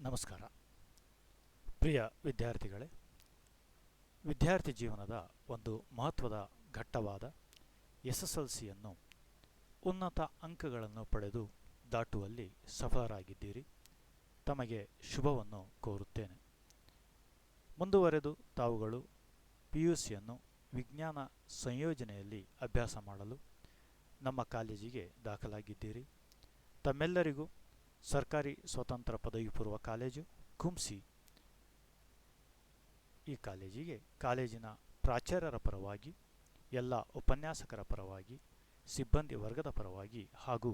ನಮಸ್ಕಾರ ಪ್ರಿಯ ವಿದ್ಯಾರ್ಥಿಗಳೇ. ವಿದ್ಯಾರ್ಥಿ ಜೀವನದ ಒಂದು ಮಹತ್ವದ ಘಟ್ಟವಾದ ಎಸ್ಎಸ್ಎಲ್ಸಿಯನ್ನು ಉನ್ನತ ಅಂಕಗಳನ್ನು ಪಡೆದು ದಾಟುವಲ್ಲಿ ಸಫಲರಾಗಿದ್ದೀರಿ. ತಮಗೆ ಶುಭವನ್ನು ಕೋರುತ್ತೇನೆ. ಮುಂದುವರೆದು ತಾವುಗಳು PUCಯನ್ನು ವಿಜ್ಞಾನ ಸಂಯೋಜನೆಯಲ್ಲಿ ಅಭ್ಯಾಸ ಮಾಡಲು ನಮ್ಮ ಕಾಲೇಜಿಗೆ ದಾಖಲಾಗಿದ್ದೀರಿ. ತಮ್ಮೆಲ್ಲರಿಗೂ ಸರ್ಕಾರಿ ಸ್ವತಂತ್ರ ಪದವಿ ಪೂರ್ವ ಕಾಲೇಜು ಕುಂಸಿ ಈ ಕಾಲೇಜಿಗೆ ಕಾಲೇಜಿನ ಪ್ರಾಚಾರ್ಯರ ಪರವಾಗಿ, ಎಲ್ಲ ಉಪನ್ಯಾಸಕರ ಪರವಾಗಿ, ಸಿಬ್ಬಂದಿ ವರ್ಗದ ಪರವಾಗಿ ಹಾಗೂ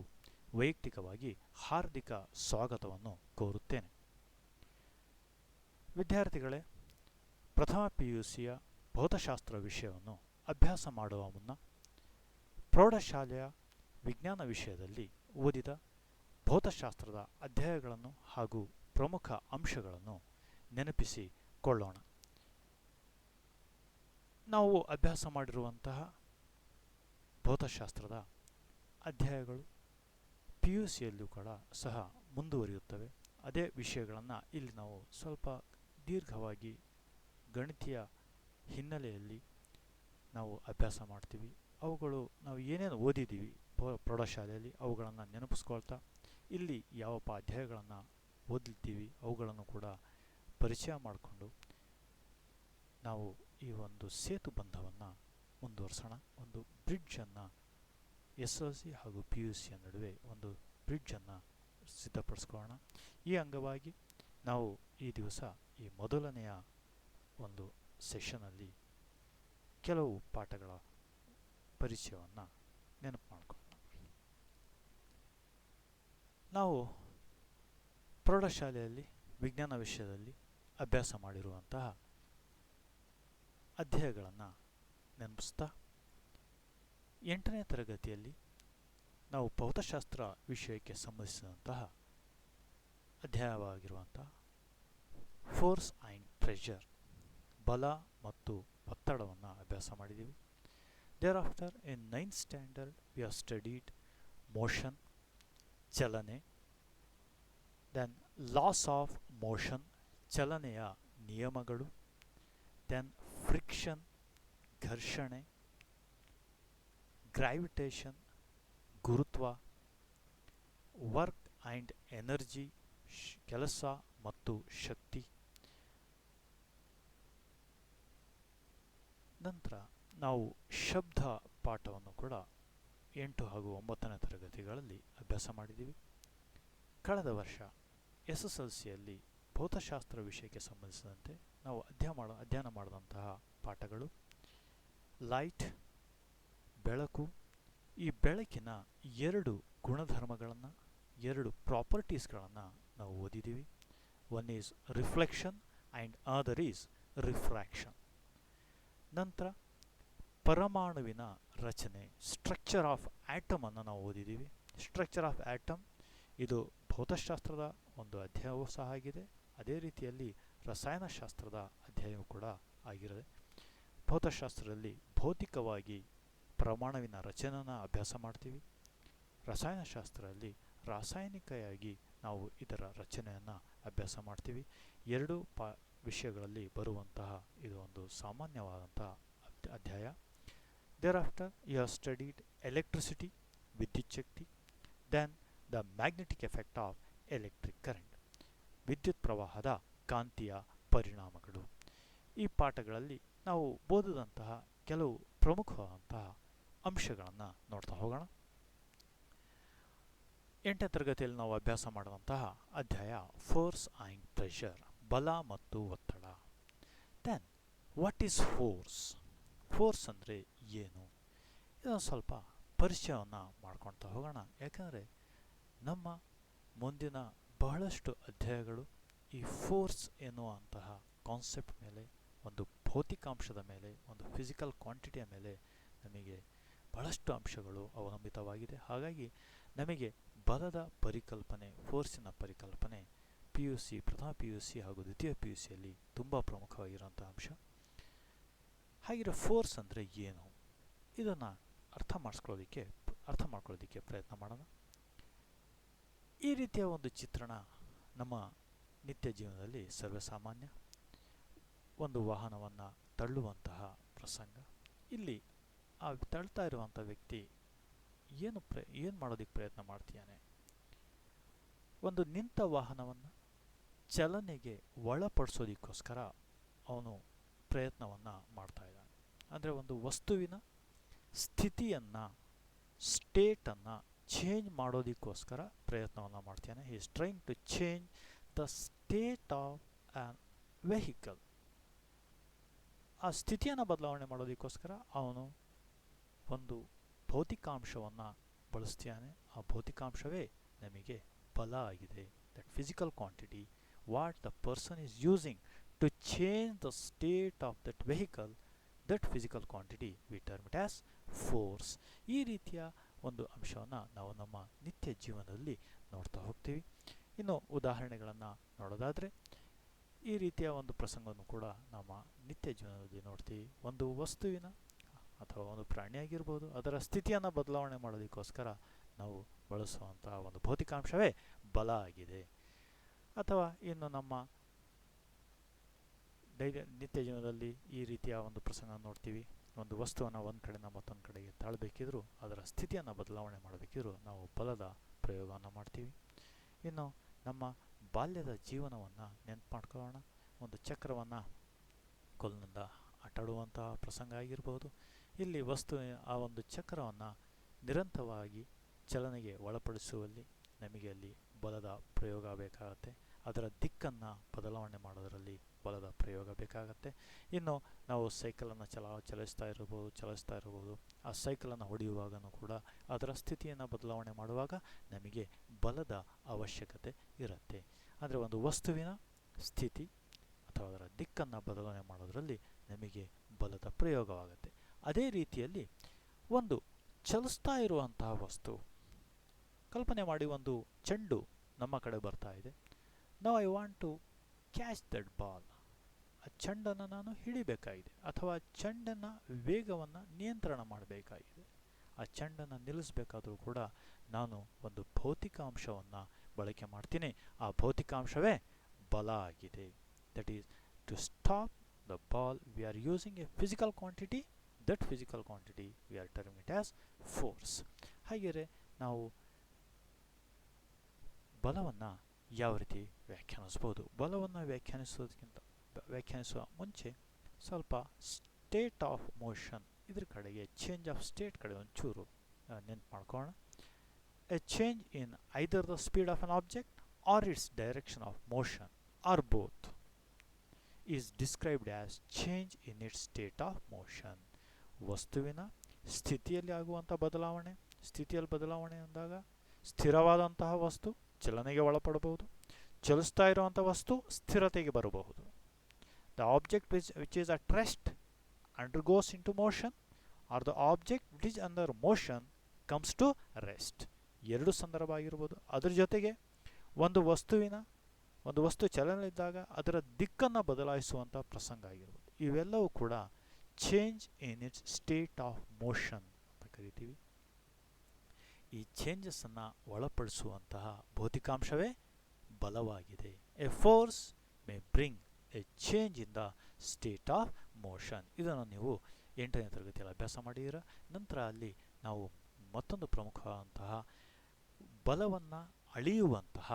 ವೈಯಕ್ತಿಕವಾಗಿ ಹಾರ್ದಿಕ ಸ್ವಾಗತವನ್ನು ಕೋರುತ್ತೇನೆ. ವಿದ್ಯಾರ್ಥಿಗಳೇ, ಪ್ರಥಮ PUCಯ ಭೌತಶಾಸ್ತ್ರ ವಿಷಯವನ್ನು ಅಭ್ಯಾಸ ಮಾಡುವ ಮುನ್ನ ಪ್ರೌಢಶಾಲೆಯ ವಿಜ್ಞಾನ ವಿಷಯದಲ್ಲಿ ಓದಿದ ಭೌತಶಾಸ್ತ್ರದ ಅಧ್ಯಾಯಗಳನ್ನು ಹಾಗೂ ಪ್ರಮುಖ ಅಂಶಗಳನ್ನು ನೆನಪಿಸಿಕೊಳ್ಳೋಣ. ನಾವು ಅಭ್ಯಾಸ ಮಾಡಿರುವಂತಹ ಭೌತಶಾಸ್ತ್ರದ ಅಧ್ಯಾಯಗಳು PUCಯಲ್ಲೂ ಕೂಡ ಸಹ ಮುಂದುವರಿಯುತ್ತವೆ. ಅದೇ ವಿಷಯಗಳನ್ನು ಇಲ್ಲಿ ನಾವು ಸ್ವಲ್ಪ ದೀರ್ಘವಾಗಿ ಗಣಿತೀಯ ಹಿನ್ನೆಲೆಯಲ್ಲಿ ನಾವು ಅಭ್ಯಾಸ ಮಾಡ್ತೀವಿ. ಅವುಗಳು ನಾವು ಏನೇನು ಓದಿದ್ದೀವಿ ಪ್ರೌಢಶಾಲೆಯಲ್ಲಿ ಅವುಗಳನ್ನು ನೆನಪಿಸ್ಕೊಳ್ತಾ, ಇಲ್ಲಿ ಯಾವ ಅಧ್ಯಾಯಗಳನ್ನು ಓದಿರ್ತೀವಿ ಅವುಗಳನ್ನು ಕೂಡ ಪರಿಚಯ ಮಾಡಿಕೊಂಡು ನಾವು ಈ ಒಂದು ಸೇತುಬಂಧವನ್ನು ಮುಂದುವರಿಸೋಣ. ಒಂದು ಬ್ರಿಡ್ಜನ್ನು SLC ಹಾಗೂ PUCಯ ನಡುವೆ ಒಂದು ಬ್ರಿಡ್ಜನ್ನು ಸಿದ್ಧಪಡಿಸ್ಕೊಳ್ಳೋಣ. ಈ ಅಂಗವಾಗಿ ನಾವು ಈ ದಿವಸ ಈ ಮೊದಲನೆಯ ಒಂದು ಸೆಷನಲ್ಲಿ ಕೆಲವು ಪಾಠಗಳ ಪರಿಚಯವನ್ನು ನೆನಪು ಮಾಡಿಕೊಳ್ಳೋಣ. ನಾವು ಪ್ರೌಢಶಾಲೆಯಲ್ಲಿ ವಿಜ್ಞಾನ ವಿಷಯದಲ್ಲಿ ಅಭ್ಯಾಸ ಮಾಡಿರುವಂತಹ ಅಧ್ಯಾಯಗಳನ್ನು ನೆನಪಿಸ್ತಾ, 8ನೇ ತರಗತಿಯಲ್ಲಿ ನಾವು ಭೌತಶಾಸ್ತ್ರ ವಿಷಯಕ್ಕೆ ಸಂಬಂಧಿಸಿದಂತಹ ಅಧ್ಯಾಯವಾಗಿರುವಂತಹ ಫೋರ್ಸ್ ಆ್ಯಂಡ್ ಪ್ರೆಷರ್, ಬಲ ಮತ್ತು ಒತ್ತಡವನ್ನು ಅಭ್ಯಾಸ ಮಾಡಿದ್ದೀವಿ. ದೇರಾಫ್ಟರ್ ಇನ್ 9th standard we have studied motion, ಚಲನೆ, ದೆನ್ ಲಾಸ್ ಆಫ್ ಮೋಷನ್, ಚಲನೆಯ ನಿಯಮಗಳು, ದೆನ್ ಫ್ರಿಕ್ಷನ್, ಘರ್ಷಣೆ, ಗ್ರಾವಿಟೇಷನ್, ಗುರುತ್ವ, ವರ್ಕ್ ಆ್ಯಂಡ್ ಎನರ್ಜಿ, ಕೆಲಸ ಮತ್ತು ಶಕ್ತಿ. ನಂತರ ನಾವು ಶಬ್ದ ಪಾಠವನ್ನು ಕೂಡ 8 ಹಾಗೂ 9ನೇ ತರಗತಿಗಳಲ್ಲಿ ಅಭ್ಯಾಸ ಮಾಡಿದ್ದೀವಿ. ಕಳೆದ ವರ್ಷ SSLCಯಲ್ಲಿ ಭೌತಶಾಸ್ತ್ರ ವಿಷಯಕ್ಕೆ ಸಂಬಂಧಿಸಿದಂತೆ ನಾವು ಅಧ್ಯಯನ ಮಾಡಿದಂತಹ ಪಾಠಗಳು ಲೈಟ್, ಬೆಳಕು. ಈ ಬೆಳಕಿನ 2 ಗುಣಧರ್ಮಗಳನ್ನು, 2 ಪ್ರಾಪರ್ಟೀಸ್ಗಳನ್ನು ನಾವು ಓದಿದ್ದೀವಿ. One is reflection and other is refraction. ನಂತರ ಪರಮಾಣುವಿನ ರಚನೆ, ಸ್ಟ್ರಕ್ಚರ್ ಆಫ್ ಆಟಮ್ ಅನ್ನು ನಾವು ಓದಿದ್ದೀವಿ. ಸ್ಟ್ರಕ್ಚರ್ ಆಫ್ ಆಟಮ್ ಇದು ಭೌತಶಾಸ್ತ್ರದ ಒಂದು ಅಧ್ಯಾಯವೂ ಸಹ ಆಗಿದೆ. ಅದೇ ರೀತಿಯಲ್ಲಿ ರಸಾಯನಶಾಸ್ತ್ರದ ಅಧ್ಯಾಯವೂ ಕೂಡ ಆಗಿರುತ್ತೆ. ಭೌತಶಾಸ್ತ್ರದಲ್ಲಿ ಭೌತಿಕವಾಗಿ ಪರಮಾಣುವಿನ ರಚನೆಯನ್ನು ಅಭ್ಯಾಸ ಮಾಡ್ತೀವಿ. ರಸಾಯನಶಾಸ್ತ್ರದಲ್ಲಿ ರಾಸಾಯನಿಕವಾಗಿ ನಾವು ಇದರ ರಚನೆಯನ್ನು ಅಭ್ಯಾಸ ಮಾಡ್ತೀವಿ. 2 ವಿಷಯಗಳಲ್ಲಿ ಬರುವಂತಹ ಇದು ಒಂದು ಸಾಮಾನ್ಯವಾದಂತಹ ಅಧ್ಯಾಯ. Thereafter you have studied electricity, ವಿದ್ಯುತ್ ಶಕ್ತಿ, then the magnetic effect of electric current, ವಿದ್ಯುತ್ ಪ್ರವಾಹದ ಕಾಂತೀಯ ಪರಿಣಾಮಗಳು. ಈ ಪಾಠಗಳಲ್ಲಿ ನಾವು ಓದಿದಂತಹ ಕೆಲವು ಪ್ರಮುಖವಾದಂತಹ ಅಂಶಗಳನ್ನು ನೋಡ್ತಾ ಹೋಗೋಣ. 8ನೇ ತರಗತಿಯಲ್ಲಿ ನಾವು ಅಭ್ಯಾಸ ಮಾಡಿದಂತಹ ಅಧ್ಯಾಯ ಫೋರ್ಸ್ ಆ್ಯಂಡ್ ಪ್ರೆಷರ್, ಬಲ ಮತ್ತು ಒತ್ತಡ. Then what is force? Force ಅಂದರೆ ಏನು? ಇದೊಂದು ಸ್ವಲ್ಪ ಪರಿಚಯವನ್ನು ಮಾಡ್ಕೊಳ್ತಾ ಹೋಗೋಣ. ಯಾಕಂದರೆ ನಮ್ಮ ಮುಂದಿನ ಬಹಳಷ್ಟು ಅಧ್ಯಾಯಗಳು ಈ ಫೋರ್ಸ್ ಎನ್ನುವಂತಹ ಕಾನ್ಸೆಪ್ಟ್ ಮೇಲೆ, ಒಂದು ಭೌತಿಕಾಂಶದ ಮೇಲೆ, ಒಂದು ಫಿಸಿಕಲ್ ಕ್ವಾಂಟಿಟಿಯ ಮೇಲೆ ನಮಗೆ ಬಹಳಷ್ಟು ಅಂಶಗಳು ಅವಲಂಬಿತವಾಗಿದೆ. ಹಾಗಾಗಿ ನಮಗೆ ಬಲದ ಪರಿಕಲ್ಪನೆ, ಫೋರ್ಸಿನ ಪರಿಕಲ್ಪನೆ PUC, ಪ್ರಥಮ PUC ಹಾಗೂ ದ್ವಿತೀಯ PUCಯಲ್ಲಿ ತುಂಬ ಪ್ರಮುಖವಾಗಿರುವಂಥ ಅಂಶ. ಹಾಗಿರೋ ಫೋರ್ಸ್ ಅಂದರೆ ಏನು? ಇದನ್ನು ಅರ್ಥ ಮಾಡ್ಕೊಳ್ಳೋದಕ್ಕೆ ಪ್ರಯತ್ನ ಮಾಡೋಣ. ಈ ರೀತಿಯ ಒಂದು ಚಿತ್ರಣ ನಮ್ಮ ನಿತ್ಯ ಜೀವನದಲ್ಲಿ ಸರ್ವೇಸಾಮಾನ್ಯ. ಒಂದು ವಾಹನವನ್ನು ತಳ್ಳುವಂತಹ ಪ್ರಸಂಗ. ಇಲ್ಲಿ ಆ ತಳ್ತಾ ಇರುವಂಥ ವ್ಯಕ್ತಿ ಏನು ಮಾಡೋದಕ್ಕೆ ಪ್ರಯತ್ನ ಮಾಡ್ತೀಯಾನೆ? ಒಂದು ನಿಂತ ವಾಹನವನ್ನು ಚಲನೆಗೆ ಒಳಪಡಿಸೋದಕ್ಕೋಸ್ಕರ ಅವನು ಪ್ರಯತ್ನವನ್ನು ಮಾಡ್ತಾ ಇದ್ದಾನೆ. ಅಂದರೆ ಒಂದು ವಸ್ತುವಿನ ಸ್ಥಿತಿಯನ್ನು, ಸ್ಟೇಟನ್ನು ಚೇಂಜ್ ಮಾಡೋದಕ್ಕೋಸ್ಕರ ಪ್ರಯತ್ನವನ್ನು ಮಾಡ್ತಾನೆ. He is trying to change the state of an vehicle. ಆ ಸ್ಥಿತಿಯನ್ನು ಬದಲಾವಣೆ ಮಾಡೋದಕ್ಕೋಸ್ಕರ ಅವನು ಒಂದು ಭೌತಿಕಾಂಶವನ್ನು ಬಳಸ್ತಾನೆ. ಆ ಭೌತಿಕಾಂಶವೇ ನಮಗೆ ಬಲ ಆಗಿದೆ. That physical quantity what the person is using to change the state of that vehicle, that physical quantity we term it as force. ಈ ರೀತಿಯ ಒಂದು ಅಂಶವನ್ನು ನಾವು ನಮ್ಮ ನಿತ್ಯ ಜೀವನದಲ್ಲಿ ನೋಡ್ತಾ ಹೋಗ್ತೀವಿ. ಇನ್ನು ಉದಾಹರಣೆಗಳನ್ನು ನೋಡೋದಾದರೆ ಈ ರೀತಿಯ ಒಂದು ಪ್ರಸಂಗವನ್ನು ಕೂಡ ನಮ್ಮ ನಿತ್ಯ ಜೀವನದಲ್ಲಿ ನೋಡ್ತೀವಿ. ಒಂದು ವಸ್ತುವಿನ ಅಥವಾ ಒಂದು ಪ್ರಾಣಿಯಾಗಿರ್ಬೋದು, ಅದರ ಸ್ಥಿತಿಯನ್ನು ಬದಲಾವಣೆ ಮಾಡೋದಕ್ಕೋಸ್ಕರ ನಾವು ಬಳಸುವಂತಹ ಒಂದು ಭೌತಿಕಾಂಶವೇ ಬಲ ಆಗಿದೆ. ಅಥವಾ ಇನ್ನು ನಮ್ಮ ನಿತ್ಯ ಜೀವನದಲ್ಲಿ ಈ ರೀತಿಯ ಒಂದು ಪ್ರಸಂಗ ನೋಡ್ತೀವಿ. ಒಂದು ವಸ್ತುವನ್ನು ಒಂದು ಕಡೆಯಿಂದ ಮತ್ತೊಂದು ಕಡೆಗೆ ತಾಳಬೇಕಿದ್ರೂ, ಅದರ ಸ್ಥಿತಿಯನ್ನು ಬದಲಾವಣೆ ಮಾಡಬೇಕಿದ್ರೂ ನಾವು ಬಲದ ಪ್ರಯೋಗವನ್ನು ಮಾಡ್ತೀವಿ. ಇನ್ನು ನಮ್ಮ ಬಾಲ್ಯದ ಜೀವನವನ್ನು ನೆನಪು ಮಾಡ್ಕೊಳ್ಳೋಣ. ಒಂದು ಚಕ್ರವನ್ನು ಕೊಲ್ಲಿನಿಂದ ಆಟಾಡುವಂತಹ ಪ್ರಸಂಗ ಆಗಿರ್ಬೋದು. ಇಲ್ಲಿ ಆ ಒಂದು ಚಕ್ರವನ್ನು ನಿರಂತರವಾಗಿ ಚಲನೆಗೆ ಒಳಪಡಿಸುವಲ್ಲಿ ನಮಗೆ ಅಲ್ಲಿ ಬಲದ ಪ್ರಯೋಗ ಬೇಕಾಗತ್ತೆ. ಅದರ ದಿಕ್ಕನ್ನು ಬದಲಾವಣೆ ಮಾಡೋದರಲ್ಲಿ ಬಲದ ಪ್ರಯೋಗ ಬೇಕಾಗತ್ತೆ. ಇನ್ನು ನಾವು ಸೈಕಲನ್ನು ಚಲಿಸ್ತಾ ಇರ್ಬೋದು. ಆ ಸೈಕಲನ್ನು ಹೊಡೆಯುವಾಗನೂ ಕೂಡ ಅದರ ಸ್ಥಿತಿಯನ್ನು ಬದಲಾವಣೆ ಮಾಡುವಾಗ ನಮಗೆ ಬಲದ ಅವಶ್ಯಕತೆ ಇರುತ್ತೆ. ಅಂದರೆ ಒಂದು ವಸ್ತುವಿನ ಸ್ಥಿತಿ ಅಥವಾ ಅದರ ದಿಕ್ಕನ್ನು ಬದಲಾವಣೆ ಮಾಡೋದರಲ್ಲಿ ನಮಗೆ ಬಲದ ಪ್ರಯೋಗವಾಗುತ್ತೆ. ಅದೇ ರೀತಿಯಲ್ಲಿ ಒಂದು ಚಲಿಸ್ತಾ ಇರುವಂತಹ ವಸ್ತು, ಕಲ್ಪನೆ ಮಾಡಿ ಒಂದು ಚೆಂಡು ನಮ್ಮ ಕಡೆ ಬರ್ತಾ ಇದೆ. Now I want to catch that ball. ಆ ಚೆಂಡನ್ನು ನಾನು ಹಿಡಿಬೇಕಾಗಿದೆ ಅಥವಾ ಚೆಂಡನ್ನು ವೇಗವನ್ನು ನಿಯಂತ್ರಣ ಮಾಡಬೇಕಾಗಿದೆ. ಆ ಚೆಂಡನ್ನು ನಿಲ್ಲಿಸಬೇಕಾದ್ರೂ ಕೂಡ ನಾನು ಒಂದು ಭೌತಿಕಾಂಶವನ್ನು ಬಳಕೆ ಮಾಡ್ತೀನಿ. ಆ ಭೌತಿಕಾಂಶವೇ ಬಲ ಆಗಿದೆ. That is to stop the ball we are using a physical quantity. That physical quantity we are terming it as force. ಹಾಗೆಯೇ ನಾವು ಬಲವನ್ನು ಯಾವ ರೀತಿ ವ್ಯಾಖ್ಯಾನಿಸ್ಬೋದು? ಬಲವನ್ನು ವ್ಯಾಖ್ಯಾನಿಸುವ ಮುಂಚೆ ಸ್ವಲ್ಪ ಸ್ಟೇಟ್ ಆಫ್ ಮೋಷನ್, ಇದ್ರ ಕಡೆಗೆ ಚೇಂಜ್ ಆಫ್ ಸ್ಟೇಟ್ ಕಡೆ ಒಂಚೂರು ನೆನ್ಪು ಮಾಡ್ಕೊಳ್ಳೋಣ. A change in either the speed of an object or its direction of motion or both is described as change in its state of motion. ವಸ್ತುವಿನ ಸ್ಥಿತಿಯಲ್ಲಿ ಆಗುವಂಥ ಬದಲಾವಣೆ. ಸ್ಥಿತಿಯಲ್ಲಿ ಬದಲಾವಣೆ ಅಂದಾಗ ಸ್ಥಿರವಾದಂತಹ ವಸ್ತು ಚಲನೆಗೆ ಒಳಪಡಬಹುದು, ಚಲಿಸ್ತಾ ಇರುವಂಥ ವಸ್ತು ಸ್ಥಿರತೆಗೆ ಬರಬಹುದು. The object which is at rest undergoes in to motion or the object which is under motion comes to rest. ಎರಡು ಸಂದರ್ಭ ಆಗಿರ್ಬೋದು. ಅದರ ಜೊತೆಗೆ ಒಂದು ವಸ್ತು ಚಲನೆಯಲ್ಲಿದ್ದಾಗ ಅದರ ದಿಕ್ಕನ್ನು ಬದಲಾಯಿಸುವಂಥ ಪ್ರಸಂಗ ಆಗಿರ್ಬೋದು. ಇವೆಲ್ಲವೂ ಕೂಡ change in its state of motion ಅಂತ ಕರಿತೀವಿ. ಈ ಚೇಂಜಸ್ಸನ್ನು ಒಳಪಡಿಸುವಂತಹ ಭೌತಿಕಾಂಶವೇ ಬಲವಾಗಿದೆ. A force may bring a change in the state of motion. ಇದನ್ನು ನೀವು 8ನೇ ತರಗತಿಯಲ್ಲಿ ಅಭ್ಯಾಸ ಮಾಡಿದ್ದೀರ. ನಂತರ ಅಲ್ಲಿ ನಾವು ಮತ್ತೊಂದು ಪ್ರಮುಖವಾದಂತಹ ಬಲವನ್ನು ಅಳೆಯುವಂತಹ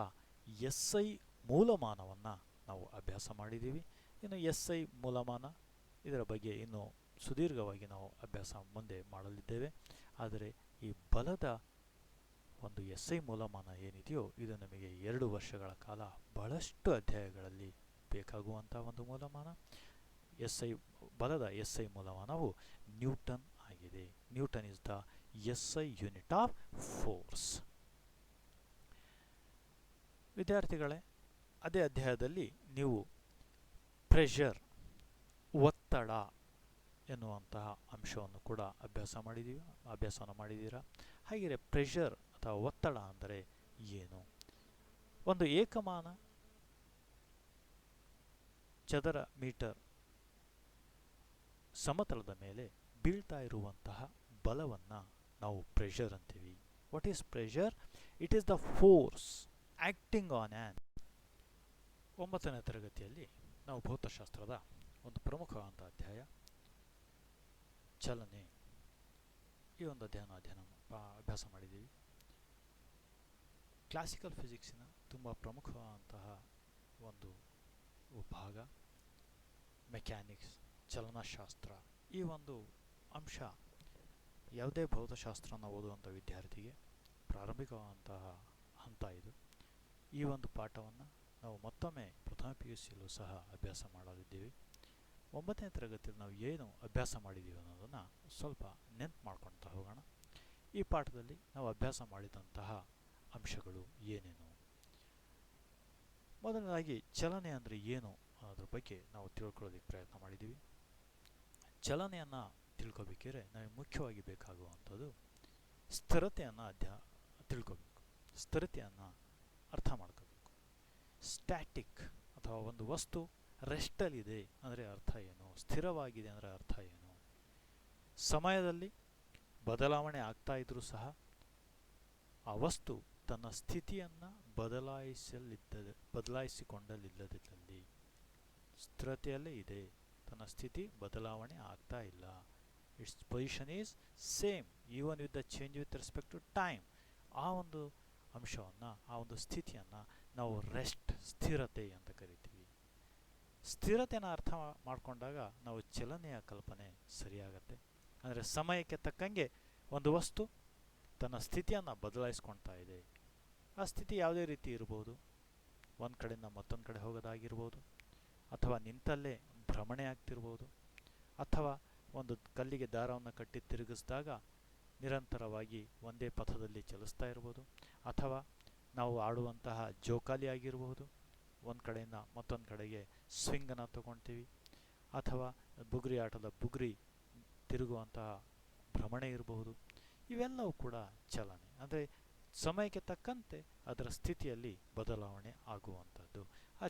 SI ಮೂಲಮಾನವನ್ನು ನಾವು ಅಭ್ಯಾಸ ಮಾಡಿದ್ದೀವಿ. ಇನ್ನು SI ಮೂಲಮಾನ ಇದರ ಬಗ್ಗೆ ಇನ್ನೂ ಸುದೀರ್ಘವಾಗಿ ನಾವು ಅಭ್ಯಾಸ ಮುಂದೆ ಮಾಡಲಿದ್ದೇವೆ. ಆದರೆ ಈ ಬಲದ ಒಂದು SI ಮೂಲಮಾನ ಏನಿದೆಯೋ ಇದು ನಮಗೆ 2 ವರ್ಷಗಳ ಕಾಲ ಬಹಳಷ್ಟು ಅಧ್ಯಾಯಗಳಲ್ಲಿ ಬೇಕಾಗುವಂಥ ಒಂದು ಮೂಲಮಾನ. ಬಲದ SI ಮೂಲಮಾನವು ನ್ಯೂಟನ್ ಆಗಿದೆ. Newton is the SI unit of force. ವಿದ್ಯಾರ್ಥಿಗಳೇ, ಅದೇ ಅಧ್ಯಾಯದಲ್ಲಿ ನೀವು ಪ್ರೆಷರ್, ಒತ್ತಡ ಎನ್ನುವಂತಹ ಅಂಶವನ್ನು ಕೂಡ ಅಭ್ಯಾಸವನ್ನು ಮಾಡಿದ್ದೀರಾ. ಹಾಗೆಯೇ ಪ್ರೆಷರ್ ಅಥವಾ ಒತ್ತಡ ಅಂದರೆ ಏನು? ಒಂದು ಏಕಮಾನ ಚದರ ಮೀಟರ್ ಸಮತಲದ ಮೇಲೆ ಬೀಳ್ತಾ ಇರುವಂತಹ ಬಲವನ್ನು ನಾವು ಪ್ರೆಷರ್ ಅಂತೀವಿ. What is pressure? It is the force acting on on 9ನೇ ತರಗತಿಯಲ್ಲಿ ನಾವು ಭೌತಶಾಸ್ತ್ರದ ಒಂದು ಪ್ರಮುಖವಾದ ಅಧ್ಯಾಯ ಚಲನೆ ಈ ಒಂದು ಅಭ್ಯಾಸ ಮಾಡಿದ್ದೀವಿ. ಕ್ಲಾಸಿಕಲ್ ಫಿಸಿಕ್ಸಿನ ತುಂಬ ಪ್ರಮುಖವಾದಂತಹ ಒಂದು ಭಾಗ ಮೆಕ್ಯಾನಿಕ್ಸ್, ಚಲನಶಾಸ್ತ್ರ. ಈ ಒಂದು ಅಂಶ ಯಾವುದೇ ಭೌತಶಾಸ್ತ್ರನ ಓದುವಂಥ ವಿದ್ಯಾರ್ಥಿಗೆ ಪ್ರಾರಂಭಿಕವಾದಂತಹ ಹಂತ ಇದು. ಈ ಒಂದು ಪಾಠವನ್ನು ನಾವು ಮತ್ತೊಮ್ಮೆ ಪ್ರಥಮ PUCಯಲ್ಲೂ ಸಹ ಅಭ್ಯಾಸ ಮಾಡಲಿದ್ದೀವಿ. 9ನೇ ತರಗತಿಯಲ್ಲಿ ನಾವು ಏನು ಅಭ್ಯಾಸ ಮಾಡಿದ್ದೀವಿ ಅನ್ನೋದನ್ನು ಸ್ವಲ್ಪ ನೆನಪು ಮಾಡ್ಕೊಳ್ತಾ ಹೋಗೋಣ. ಈ ಪಾಠದಲ್ಲಿ ನಾವು ಅಭ್ಯಾಸ ಮಾಡಿದಂತಹ ಅಂಶಗಳು ಏನೇನು. ಮೊದಲನೇದಾಗಿ ಚಲನೆ ಅಂದರೆ ಏನು ಅನ್ನೋದ್ರ ಬಗ್ಗೆ ನಾವು ತಿಳ್ಕೊಳ್ಳೋದಕ್ಕೆ ಪ್ರಯತ್ನ ಮಾಡಿದ್ದೀವಿ. ಚಲನೆಯನ್ನು ತಿಳ್ಕೊಬೇಕಿದ್ರೆ ನಮಗೆ ಮುಖ್ಯವಾಗಿ ಬೇಕಾಗುವಂಥದ್ದು ಸ್ಥಿರತೆಯನ್ನು ತಿಳ್ಕೊಬೇಕು, ಸ್ಥಿರತೆಯನ್ನು ಅರ್ಥ ಮಾಡ್ಕೋಬೇಕು. ಸ್ಟ್ಯಾಟಿಕ್ ಅಥವಾ ಒಂದು ವಸ್ತು ರೆಸ್ಟಲ್ಲಿದೆ ಅಂದರೆ ಅರ್ಥ ಏನು, ಸ್ಥಿರವಾಗಿದೆ ಅಂದರೆ ಅರ್ಥ ಏನು. ಸಮಯದಲ್ಲಿ ಬದಲಾವಣೆ ಆಗ್ತಾ ಇದ್ರೂ ಸಹ ಆ ವಸ್ತು ತನ್ನ ಸ್ಥಿತಿಯನ್ನು ಬದಲಾಯಿಸಿಕೊಂಡಲ್ಲಿಲ್ಲದಿದ್ದಲ್ಲಿ ಸ್ಥಿರತೆಯಲ್ಲೇ ಇದೆ, ತನ್ನ ಸ್ಥಿತಿ ಬದಲಾವಣೆ ಆಗ್ತಾ ಇಲ್ಲ. Its position is same even with the change with respect to time. ಆ ಒಂದು ಅಂಶವನ್ನು, ಆ ಒಂದು ಸ್ಥಿತಿಯನ್ನು ನಾವು ರೆಸ್ಟ್, ಸ್ಥಿರತೆ ಅಂತ ಕರಿತೀವಿ. ಸ್ಥಿರತೆಯನ್ನು ಅರ್ಥ ಮಾಡಿಕೊಂಡಾಗ ನಾವು ಚಲನೆಯ ಕಲ್ಪನೆ ಸರಿಯಾಗತ್ತೆ. ಅಂದರೆ ಸಮಯಕ್ಕೆ ತಕ್ಕಂಗೆ ಒಂದು ವಸ್ತು ತನ್ನ ಸ್ಥಿತಿಯನ್ನು ಬದಲಾಯಿಸ್ಕೊಳ್ತಾ ಇದೆ. ಆ ಸ್ಥಿತಿ ಯಾವುದೇ ರೀತಿ ಇರ್ಬೋದು, ಒಂದು ಕಡೆಯಿಂದ ಮತ್ತೊಂದು ಕಡೆ ಹೋಗೋದಾಗಿರ್ಬೋದು, ಅಥವಾ ನಿಂತಲ್ಲೇ ಭ್ರಮಣೆ ಆಗ್ತಿರ್ಬೋದು, ಅಥವಾ ಒಂದು ಕಲ್ಲಿಗೆ ದಾರವನ್ನು ಕಟ್ಟಿ ತಿರುಗಿಸಿದಾಗ ನಿರಂತರವಾಗಿ ಒಂದೇ ಪಥದಲ್ಲಿ ಚಲಿಸ್ತಾ ಇರ್ಬೋದು, ಅಥವಾ ನಾವು ಆಡುವಂತಹ ಜೋಕಾಲಿ ಆಗಿರಬಹುದು, ಒಂದು ಕಡೆಯಿಂದ ಮತ್ತೊಂದು ಕಡೆಗೆ ಸ್ವಿಂಗನ್ನು ತಗೊಳ್ತೀವಿ, ಅಥವಾ ಬುಗುರಿ ಆಟದ ಬುಗುರಿ ತಿರುಗುವಂತಹ ಭ್ರಮಣೆ ಇರಬಹುದು. ಇವೆಲ್ಲವೂ ಕೂಡ ಚಲನೆ, ಅಂದರೆ ಸಮಯಕ್ಕೆ ತಕ್ಕಂತೆ ಅದರ ಸ್ಥಿತಿಯಲ್ಲಿ ಬದಲಾವಣೆ ಆಗುವಂಥದ್ದು. ಆ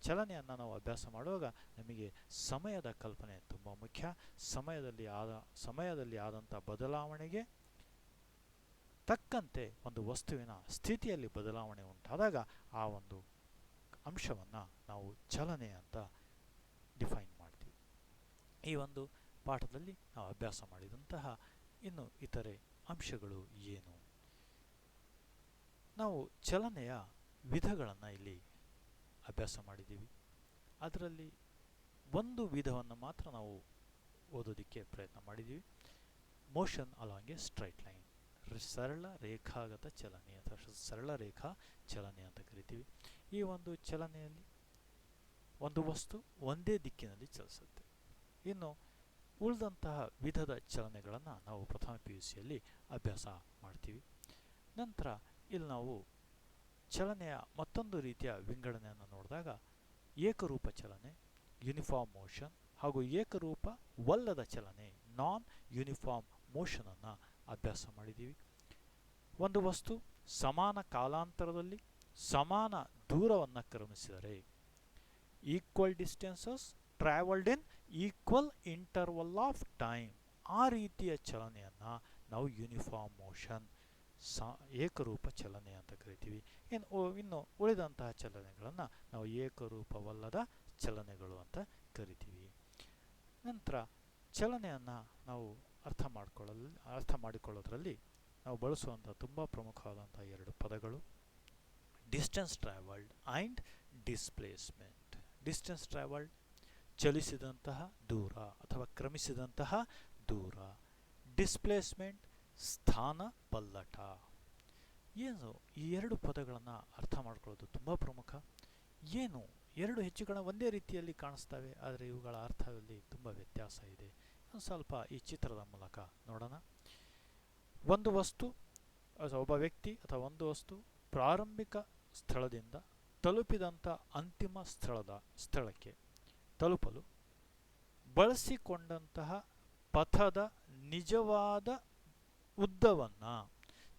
ಚಲನೆಯನ್ನು ನಾವು ಅಭ್ಯಾಸ ಮಾಡುವಾಗ ನಮಗೆ ಸಮಯದ ಕಲ್ಪನೆ ತುಂಬ ಮುಖ್ಯ. ಸಮಯದಲ್ಲಿ ಆದಂಥ ಬದಲಾವಣೆಗೆ ತಕ್ಕಂತೆ ಒಂದು ವಸ್ತುವಿನ ಸ್ಥಿತಿಯಲ್ಲಿ ಬದಲಾವಣೆ ಉಂಟಾದಾಗ ಆ ಒಂದು ಅಂಶವನ್ನು ನಾವು ಚಲನೆ ಅಂತ ಡಿಫೈನ್ ಮಾಡ್ತೀವಿ. ಈ ಒಂದು ಪಾಠದಲ್ಲಿ ನಾವು ಅಭ್ಯಾಸ ಮಾಡಿದಂತಹ ಇನ್ನು ಇತರೆ ಅಂಶಗಳು ಏನು. ನಾವು ಚಲನೆಯ ವಿಧಗಳನ್ನು ಇಲ್ಲಿ ಅಭ್ಯಾಸ ಮಾಡಿದ್ದೀವಿ. ಅದರಲ್ಲಿ ಒಂದು ವಿಧವನ್ನು ಮಾತ್ರ ನಾವು ಓದೋದಕ್ಕೆ ಪ್ರಯತ್ನ ಮಾಡಿದ್ದೀವಿ. Motion along A straight line, ಸರಳ ರೇಖಾಗತ ಚಲನೆ ಅಥವಾ ಸರಳ ರೇಖಾ ಚಲನೆ ಅಂತ ಕರಿತೀವಿ. ಈ ಒಂದು ಚಲನೆಯಲ್ಲಿ ಒಂದು ವಸ್ತು ಒಂದೇ ದಿಕ್ಕಿನಲ್ಲಿ ಚಲಿಸುತ್ತೆ. ಇನ್ನು ಉಳಿದಂತಹ ವಿಧದ ಚಲನೆಗಳನ್ನು ನಾವು ಪ್ರಥಮ PUCಯಲ್ಲಿ ಅಭ್ಯಾಸ ಮಾಡ್ತೀವಿ. ನಂತರ ಇಲ್ಲಿ ನಾವು ಚಲನೆಯ ಮತ್ತೊಂದು ರೀತಿಯ ವಿಂಗಡಣೆಯನ್ನು ನೋಡಿದಾಗ ಏಕರೂಪ ಚಲನೆ, ಯೂನಿಫಾರ್ಮ್ ಮೋಷನ್, ಹಾಗೂ ಏಕರೂಪವಲ್ಲದ ಚಲನೆ, ನಾನ್ ಯೂನಿಫಾರ್ಮ್ ಮೋಷನನ್ನು ಅಭ್ಯಾಸ ಮಾಡಿದ್ದೀವಿ. ಒಂದು ವಸ್ತು ಸಮಾನ ಕಾಲಾಂತರದಲ್ಲಿ ಸಮಾನ ದೂರವನ್ನು ಕ್ರಮಿಸಿದರೆ, equal distances travelled in equal interval of time, ಆ ರೀತಿಯ ಚಲನೆಯನ್ನು ನಾವು ಯೂನಿಫಾರ್ಮ್ ಮೋಷನ್, ಏಕರೂಪ ಚಲನೆ ಅಂತ ಕರಿತೀವಿ. ಇನ್ನು ಉಳಿದಂತಹ ಚಲನೆಗಳನ್ನು ನಾವು ಏಕರೂಪವಲ್ಲದ ಚಲನೆಗಳು ಅಂತ ಕರಿತೀವಿ. ನಂತರ ಚಲನೆಯನ್ನು ನಾವು ಅರ್ಥ ಮಾಡಿಕೊಳ್ಳೋದ್ರಲ್ಲಿ ನಾವು ಬಳಸುವಂಥ ತುಂಬ ಪ್ರಮುಖವಾದಂಥ ಎರಡು ಪದಗಳು distance travelled and displacement. Distance travelled ಚಲಿಸಿದಂತಹ ದೂರ ಅಥವಾ ಕ್ರಮಿಸಿದಂತಹ ದೂರ. ಡಿಸ್ಪ್ಲೇಸ್ಮೆಂಟ್ ಸ್ಥಾನ ಪಲ್ಲಟ. ಏನು ಈ ಎರಡು ಪದಗಳನ್ನು ಅರ್ಥ ಮಾಡ್ಕೊಳ್ಳೋದು ತುಂಬ ಪ್ರಮುಖ. ಏನು ಎರಡು ಹೆಚ್ಚುಗಳ ಒಂದೇ ರೀತಿಯಲ್ಲಿ ಕಾಣಿಸ್ತವೆ, ಆದರೆ ಇವುಗಳ ಅರ್ಥದಲ್ಲಿ ತುಂಬ ವ್ಯತ್ಯಾಸ ಇದೆ. ಒಂದು ಸ್ವಲ್ಪ ಈ ಚಿತ್ರದ ಮೂಲಕ ನೋಡೋಣ. ಒಂದು ವಸ್ತು ಅಥವಾ ಒಬ್ಬ ವ್ಯಕ್ತಿ ಅಥವಾ ಒಂದು ವಸ್ತು ಪ್ರಾರಂಭಿಕ ಸ್ಥಳದಿಂದ ತಲುಪಿದಂಥ ಅಂತಿಮ ಸ್ಥಳಕ್ಕೆ ತಲುಪಲು ಬಳಸಿಕೊಂಡಂತಹ ಪಥದ ನಿಜವಾದ ಉದ್ದವನ್ನು,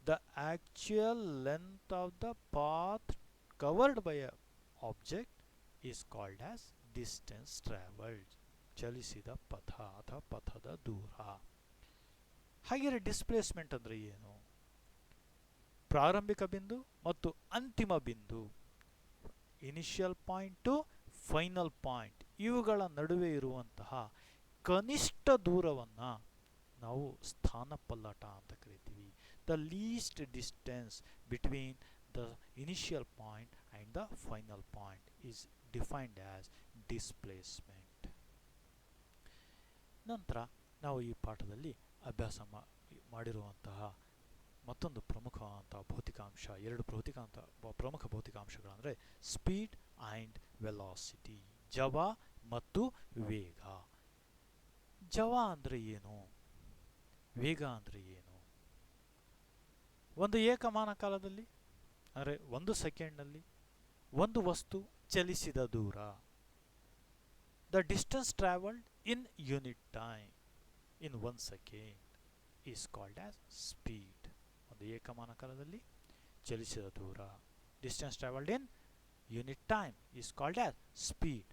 the actual length of the path covered by a object is called as distance travelled. ಚಲಿಸಿದ ಪಥ ಅಥವಾ ಪಥದ ದೂರ. ಹಾಗೆಯೇ ಡಿಸ್ಪ್ಲೇಸ್ಮೆಂಟ್ ಅಂದರೆ ಏನು? ಪ್ರಾರಂಭಿಕ ಬಿಂದು ಮತ್ತು ಅಂತಿಮ ಬಿಂದು initial point to final point, ಇವುಗಳ ನಡುವೆ ಇರುವಂತಹ ಕನಿಷ್ಠ ದೂರವನ್ನು ನಾವು ಸ್ಥಾನಪಲ್ಲಟ ಅಂತ ಕರಿತೀವಿ. The least distance between the initial point and the final point is defined as displacement. ನಂತರ ನಾವು ಈ ಪಾಠದಲ್ಲಿ ಅಭ್ಯಾಸ ಮಾಡಿರುವಂತಹ ಮತ್ತೊಂದು ಪ್ರಮುಖವಾದಂಥ ಭೌತಿಕಾಂಶ, ಎರಡು ಪ್ರಮುಖ ಭೌತಿಕಾಂಶಗಳಂದರೆ ಸ್ಪೀಡ್ ಆ್ಯಂಡ್ ವೆಲಾಸಿಟಿ, ಜವ ಮತ್ತು ವೇಗ. ಜವ ಅಂದರೆ ಏನು, ವೇಗ ಅಂದರೆ ಏನು? ಒಂದು ಏಕಮಾನ ಕಾಲದಲ್ಲಿ ಅಂದರೆ 1 ಸೆಕೆಂಡ್ನಲ್ಲಿ ಒಂದು ವಸ್ತು ಚಲಿಸಿದ ದೂರ, the distance travelled in unit time in 1 second is called as speed. ಒಂದು ಏಕಮಾನ ಕಾಲದಲ್ಲಿ ಚಲಿಸಿದ ದೂರ, distance travelled in unit time is called as speed.